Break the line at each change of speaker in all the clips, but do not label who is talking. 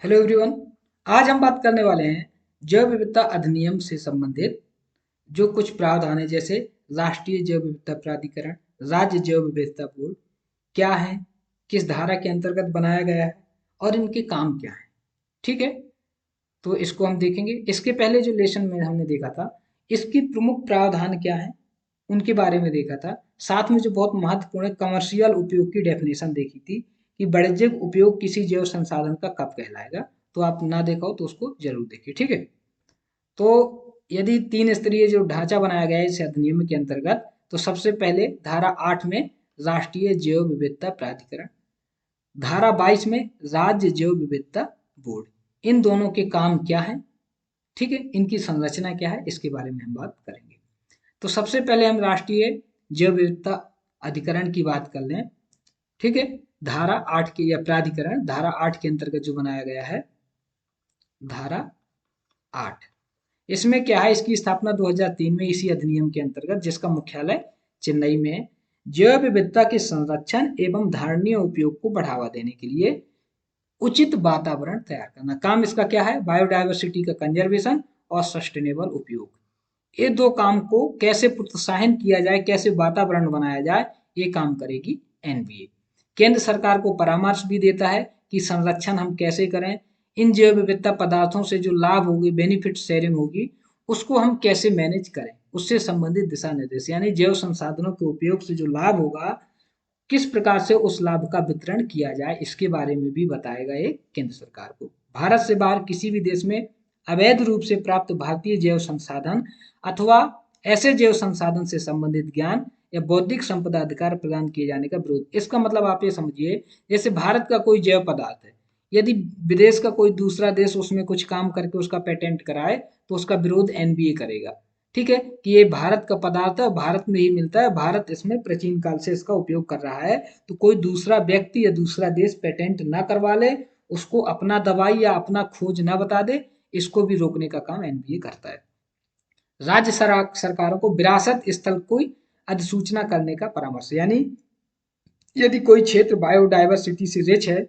Hello everyone. आज हम बात करने वाले हैं जैव विविधता अधिनियम से संबंधित जो कुछ प्रावधान है, जैसे राष्ट्रीय जैव विविधता प्राधिकरण, राज्य जैव विविधता बोर्ड क्या है, किस धारा के अंतर्गत बनाया गया है और इनके काम क्या है। ठीक है, तो इसको हम देखेंगे। इसके पहले जो लेसन में हमने देखा था, इसकी प्रमुख प्रावधान क्या है उनके बारे में देखा था। साथ में जो बहुत महत्वपूर्ण है, कमर्शियल उपयोग की डेफिनेशन देखी थी कि वाणिज्यिक उपयोग किसी जैव संसाधन का कब कहलाएगा। तो आप ना देखा हो तो उसको जरूर देखिए। ठीक है, तो यदि तीन स्तरीय जो ढांचा बनाया गया है इस अधिनियम के अंतर्गत, तो सबसे पहले धारा 8 में राष्ट्रीय जैव विविधता प्राधिकरण, धारा 22 में राज्य जैव विविधता बोर्ड, इन दोनों के काम क्या है, ठीक है, इनकी संरचना क्या है, इसके बारे में हम बात करेंगे। तो सबसे पहले हम राष्ट्रीय जैव विविधता अधिकरण की बात कर लें। ठीक है, धारा 8 के या प्राधिकरण धारा 8 के अंतर्गत जो बनाया गया है, धारा 8, इसमें क्या है, इसकी स्थापना 2003 में इसी अधिनियम के अंतर्गत, जिसका मुख्यालय चेन्नई में है, जैव विविधता के संरक्षण एवं धारणीय उपयोग को बढ़ावा देने के लिए उचित वातावरण तैयार करना। काम इसका क्या है, बायोडायवर्सिटी का कंजर्वेशन और सस्टेनेबल उपयोग, ये दो काम को कैसे प्रोत्साहन किया जाए, कैसे वातावरण बनाया जाए, ये काम करेगी एनबीए। केंद्र सरकार को परामर्श भी देता है कि संरक्षण हम कैसे करें, इन जैव विविधता पदार्थों से जो लाभ होगी, बेनिफिट शेयरिंग होगी, उसको हम कैसे मैनेज करें, उससे संबंधित दिशा निर्देश, यानी जैव संसाधनों के उपयोग से जो लाभ होगा, किस प्रकार से उस लाभ का वितरण किया जाए, इसके बारे में भी बताएगा ये केंद्र सरकार को। भारत से बाहर किसी भी देश में अवैध रूप से प्राप्त भारतीय जैव संसाधन अथवा ऐसे जैव संसाधन से संबंधित ज्ञान या बौद्धिक संपदा अधिकार प्रदान किए जाने का विरोध। इसका मतलब आप ये समझिए, जैसे भारत का कोई जैव पदार्थ है, यदि विदेश का कोई दूसरा देश उसमें कुछ काम करके उसका पेटेंट कराए, तो उसका विरोध एनबीए करेगा। ठीक है, कि ये भारत का पदार्थ है, भारत में ही मिलता है, भारत इसमें प्राचीन काल से इसका उपयोग कर रहा है, तो कोई दूसरा व्यक्ति या दूसरा देश पेटेंट ना करवा ले, उसको अपना दवाई या अपना खोज ना बता दे, इसको भी रोकने का काम एनबीए करता है। राज्य सरकारों को विरासत स्थल को अधिसूचना करने का परामर्श, यानी यदि कोई क्षेत्र बायोडायवर्सिटी से रिच है,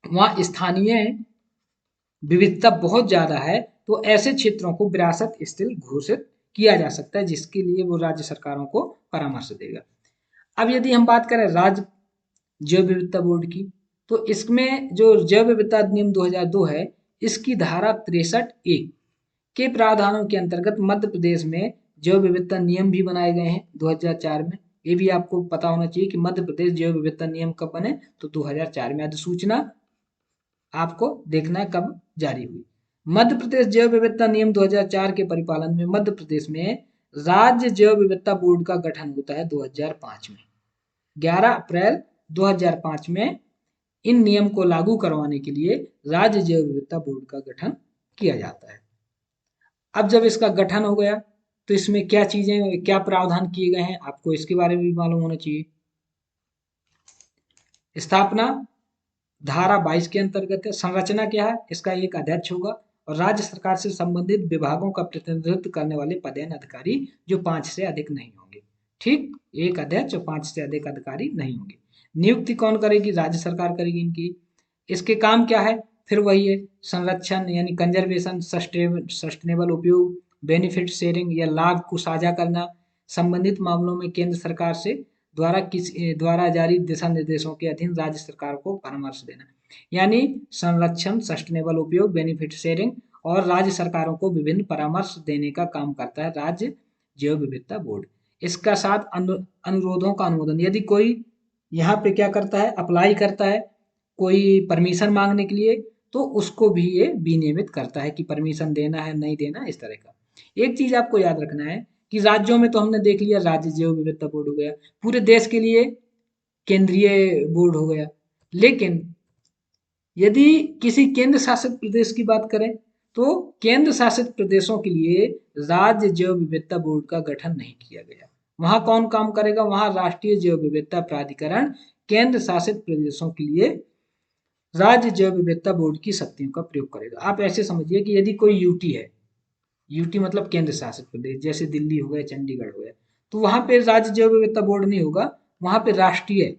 वहाँ स्थानीय विविधता बहुत ज्यादा है, तो ऐसे क्षेत्रों को विरासत स्थल घोषित किया जा सकता है, जिसके लिए वो राज्य सरकारों को परामर्श देगा। अब यदि हम बात करें राज्य जैव विविधता बोर्ड की, तो इसमें जो जैव विविधता अधिनियम 2002 है, इसकी धारा 63(a) के प्रावधानों के अंतर्गत मध्य प्रदेश में जैव विविधता नियम भी बनाए गए हैं 2004 में। ये भी आपको पता होना चाहिए कि मध्य प्रदेश जैव विविधता नियम कब बने, तो 2004 में। अधिसूचना आपको देखना है कब जारी हुई। मध्य प्रदेश जैव विविधता नियम 2004 के परिपालन में मध्य प्रदेश में राज्य जैव विविधता बोर्ड का गठन होता है 2005 में। 11 अप्रैल 2005 में इन नियम को लागू करवाने के लिए राज्य जैव विविधता बोर्ड का गठन किया जाता है। अब जब इसका गठन हो गया, तो इसमें क्या चीजें, क्या प्रावधान किए गए हैं, आपको इसके बारे में भी मालूम होना चाहिए। स्थापना धारा 22 के अंतर्गत है। संरचना क्या है, इसका एक अध्यक्ष होगा और राज्य सरकार से संबंधित विभागों का प्रतिनिधित्व करने वाले पदेन अधिकारी जो 5 से अधिक नहीं होंगे। ठीक, एक अध्यक्ष और 5 से अधिक अधिकारी नहीं होंगे। नियुक्ति कौन करेगी, राज्य सरकार करेगी इनकी। इसके काम क्या है, फिर वही है, संरक्षण यानी कंजर्वेशन, सस्टेनेबल उपयोग, बेनिफिट शेयरिंग या लाभ को साझा करना, संबंधित मामलों में केंद्र सरकार से द्वारा जारी दिशा निर्देशों के अधीन राज्य सरकार को परामर्श देना, यानी संरक्षण, सस्टेनेबल उपयोग, बेनिफिट शेयरिंग और राज्य सरकारों को विभिन्न परामर्श देने का काम करता है राज्य जैव विविधता बोर्ड। इसका साथ अनुरोधों का अनुमोदन, यदि कोई यहाँ पे क्या करता है, अप्लाई करता है कोई परमिशन मांगने के लिए, तो उसको भी ये विनियमित करता है कि परमिशन देना है नहीं देना, इस तरह का। एक चीज आपको याद रखना है कि राज्यों में तो हमने देख लिया राज्य जैव विविधता बोर्ड हो गया, पूरे देश के लिए केंद्रीय बोर्ड हो गया। लेकिन यदि किसी केंद्र शासित प्रदेश की बात करें, तो केंद्र शासित प्रदेशों के लिए राज्य जैव विविधता बोर्ड का गठन नहीं किया गया। वहां कौन काम करेगा, वहां राष्ट्रीय जैव विविधता प्राधिकरण केंद्र शासित प्रदेशों के लिए राज्य जैव विविधता बोर्ड की शक्तियों का प्रयोग करेगा। आप ऐसे समझिए कि यदि कोई यूटी है, यूटी मतलब केंद्र शासित प्रदेश, जैसे दिल्ली हो गया, चंडीगढ़ हो गया, तो वहां पे राज्य जैव विविधता बोर्ड नहीं होगा, वहां पे राष्ट्रीय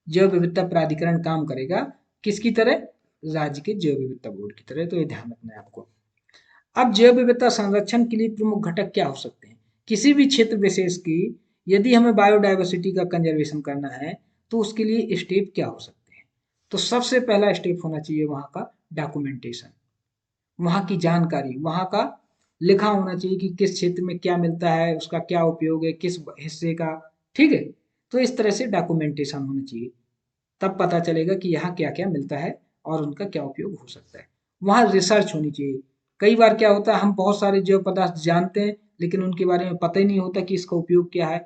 जैव विविधता प्राधिकरण काम करेगा। किसकी तरह, राज्य के जैव विविधता बोर्ड की तरह, तो ये ध्यान रखना है आपको। अब जैव विविधता संरक्षण के लिए प्रमुख घटक क्या हो सकते हैं? किसी भी क्षेत्र विशेष की यदि हमें बायोडायवर्सिटी का कंजर्वेशन करना है तो उसके लिए स्टेप क्या हो सकते हैं? तो सबसे पहला स्टेप होना चाहिए वहाँ का डॉक्यूमेंटेशन, वहाँ की जानकारी, वहाँ का लिखा होना चाहिए कि किस क्षेत्र में क्या मिलता है, उसका क्या उपयोग है, किस हिस्से का, ठीक है। तो इस तरह से डॉक्यूमेंटेशन होना चाहिए, तब पता चलेगा कि यहाँ क्या क्या मिलता है और उनका क्या उपयोग हो सकता है। वहाँ रिसर्च होनी चाहिए। कई बार क्या होता है, हम बहुत सारे जैव पदार्थ जानते हैं लेकिन उनके बारे में पता ही नहीं होता कि इसका उपयोग क्या है,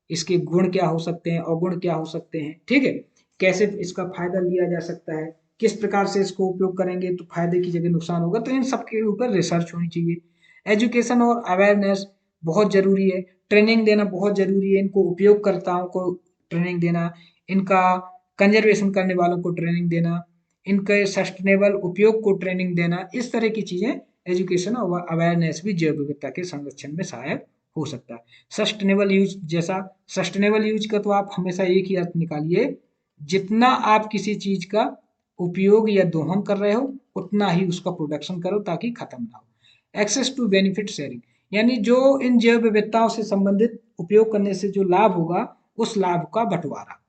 इसके गुण क्या हो सकते हैं, अवगुण क्या हो सकते हैं, ठीक है। कैसे इसका फायदा लिया जा सकता है, किस प्रकार से इसको उपयोग करेंगे तो फायदे की जगह नुकसान होगा, तो इन सब के ऊपर रिसर्च होनी चाहिए। एजुकेशन और अवेयरनेस बहुत जरूरी है, ट्रेनिंग देना बहुत जरूरी है, इनको उपयोगकर्ताओं को ट्रेनिंग देना, इनका कंजर्वेशन करने वालों को ट्रेनिंग देना, इनके सस्टेनेबल उपयोग को ट्रेनिंग देना, इस तरह की चीजें, एजुकेशन और अवेयरनेस भी जैव विविधता के संरक्षण में सहायक हो सकता है। सस्टेनेबल यूज, जैसा सस्टेनेबल यूज का तो आप हमेशा एक ही अर्थ निकालिए, जितना आप किसी चीज का उपयोग या दोहन कर रहे हो उतना ही उसका प्रोडक्शन करो ताकि खत्म ना हो। एक्सेस टू बेनिफिट शेयरिंग, यानी जो इन जैव विविधताओं से संबंधित उपयोग करने से जो लाभ होगा उस लाभ का बंटवारा,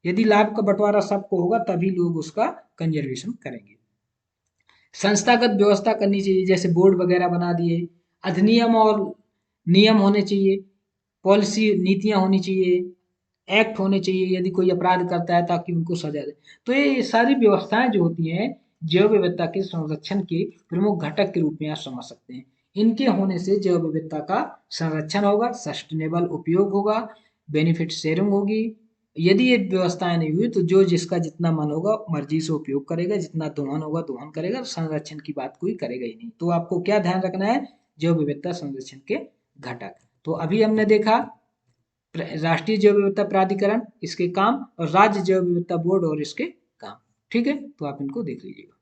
यदि लाभ का बंटवारा सबको होगा तभी लोग उसका कंजर्वेशन करेंगे। संस्थागत व्यवस्था करनी चाहिए, जैसे बोर्ड वगैरह बना दिए, अधिनियम और नियम होने चाहिए, पॉलिसी नीतियां होनी चाहिए, एक्ट होने चाहिए यदि कोई अपराध करता है ताकि उनको सजा दे। तो ये सारी व्यवस्थाएं जो होती हैं जैव विविधता के संरक्षण के प्रमुख घटक के रूप में आप समझ सकते हैं। इनके होने से जैव विविधता का संरक्षण होगा, सस्टेनेबल उपयोग होगा, बेनिफिट शेयरिंग होगी। यदि ये व्यवस्थाएं नहीं हुई तो जो जिसका जितना मन होगा मर्जी से उपयोग करेगा, जितना दोहन होगा दोहन करेगा, संरक्षण की बात कोई करेगा ही नहीं। तो आपको क्या ध्यान रखना है, जैव विविधता संरक्षण के घटक। तो अभी हमने देखा राष्ट्रीय जैव विविधता प्राधिकरण, इसके काम, और राज्य जैव विविधता बोर्ड और इसके काम, ठीक है। तो आप इनको देख लीजिएगा।